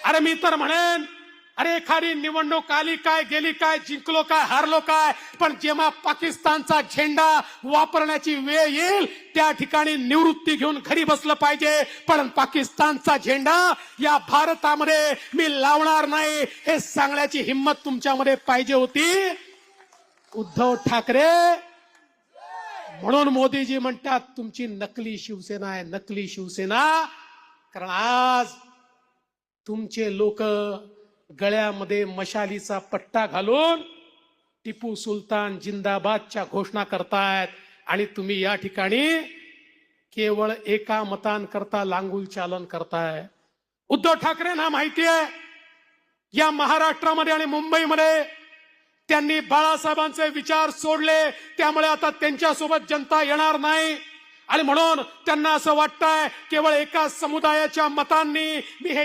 अरे मी तर म्हणेन, अरे एखादी निवडणूक आली काय, गेली काय, जिंकलो काय, हारलो काय, पण जेव्हा पाकिस्तानचा झेंडा वापरण्याची वेळ येईल त्या ठिकाणी निवृत्ती घेऊन घरी बसलं पाहिजे. पण पाकिस्तानचा झेंडा या भारतामध्ये मी लावणार नाही हे सांगण्याची हिंमत तुमच्यामध्ये पाहिजे होती. उद्धव ठाकरे, म्हणून मोदीजी म्हणतात तुमची नकली शिवसेना आहे, नकली शिवसेना. कारण आज तुमचे लोक गळ्यामध्ये मशालीचा पट्टा घालून टिपू सुलतान जिंदाबादच्या घोषणा करतायत आणि तुम्ही या ठिकाणी केवळ एका मतांकरता लांगुल चालन करताय. उद्धव ठाकरेंना माहिती आहे या महाराष्ट्रामध्ये आणि मुंबईमध्ये त्यांनी बाळासाहेबांचे विचार सोडले, त्यामुळे आता त्यांच्यासोबत जनता येणार नाही. आणि म्हणून त्यांना असं वाटतंय केवळ एका समुदायाच्या मतांनी मी हे